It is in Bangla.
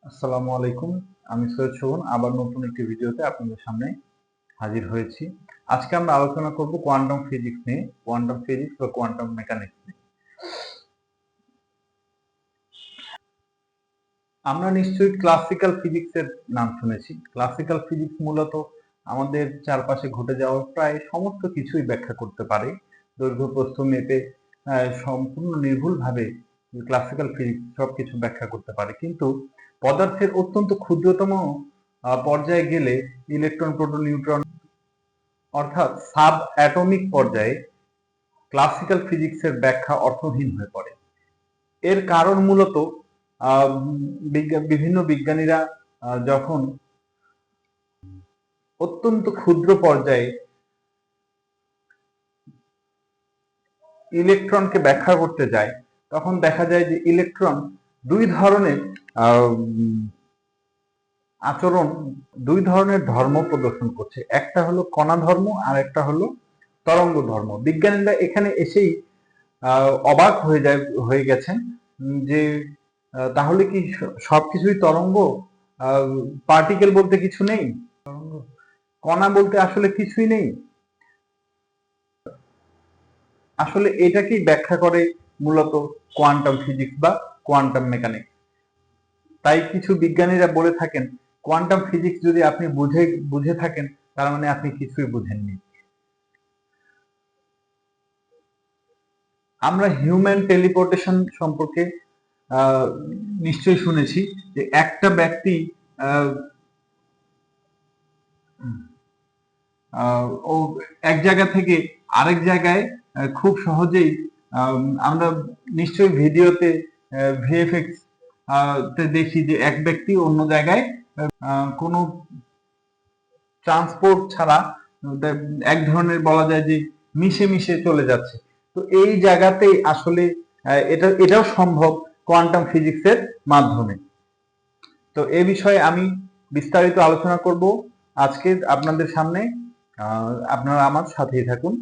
আসসালামু আলাইকুম। আমি সৈয়দ শোভন আবার নতুন একটি ভিডিওতে আপনাদের সামনে হাজির হয়েছি। আজকে আমরা আলোচনা করব কোয়ান্টাম ফিজিক্স নিয়ে, কোয়ান্টাম ফিজিক্স বা কোয়ান্টাম মেকানিক্স নিয়ে। আমরা নিশ্চয়ই ক্লাসিক্যাল ফিজিক্সের নাম শুনেছি। ক্লাসিক্যাল ফিজিক্স মূলত আমাদের চারপাশে ঘটে যাওয়া প্রায় সমস্ত কিছুই ব্যাখ্যা করতে পারে। দৈর্ঘ্য প্রস্থ মেপে সম্পূর্ণ নির্ভুলভাবে ক্লাসিক্যাল ফিজিক্স সবকিছু ব্যাখ্যা করতে পারে, কিন্তু পদার্থের অত্যন্ত ক্ষুদ্রতম পর্যায়ে গেলে ইলেকট্রন, প্রোটন, নিউট্রন অর্থাৎ সাব অ্যাটমিক পর্যায়ে ক্লাসিক্যাল ফিজিক্সের ব্যাখ্যা অর্থহীন হয়ে পড়ে। এর কারণ মূলত বিভিন্ন বিজ্ঞানীরা যখন অত্যন্ত ক্ষুদ্র পর্যায়ে ইলেকট্রনকে ব্যাখ্যা করতে যায়, তখন দেখা যায় যে ইলেকট্রন দুই ধরনের আচরণ, দুই ধরনের ধর্ম প্রদর্শন করছে। একটা হলো কণা ধর্ম আর একটা হলো তরঙ্গ ধর্ম। বিজ্ঞানীরা এখানে এসেই অবাক হয়ে গেছেন যে তাহলে কি সবকিছুই তরঙ্গ? পার্টিকেল বলতে কিছু নেই? কণা বলতে আসলে কিছুই নেই? আসলে এটাকেই ব্যাখ্যা করে মূলত কোয়ান্টাম ফিজিক্স বা কোয়ান্টাম মেকানিক্স। তাই কিছু বিজ্ঞানীরা বলে থাকেন, কোয়ান্টাম ফিজিক্স যদি আপনি বুঝে থাকেন, তার মানে আপনি কিছুই বুঝেননি। আমরা হিউম্যান টেলিপোর্টেশন সম্পর্কে নিশ্চয়ই শুনেছি যে একটা ব্যক্তি ও এক জায়গা থেকে আরেক জায়গায় খুব সহজেই, আমরা নিশ্চয়ই ভিডিওতে ভিএফএক্স তে দেখি যে এক ব্যক্তি অন্য জায়গায় কোনো ট্রান্সপোর্ট ছাড়া এক ধরনের বলা যায় যে মিশে মিশে চলে যাচ্ছে। তো এই জায়গাতেই আসলে এটাও সম্ভব কোয়ান্টাম ফিজিক্সের মাধ্যমে। তো এ বিষয়ে আমি বিস্তারিত আলোচনা করব আজকে আপনাদের সামনে। আপনারা আমার সাথেই থাকুন।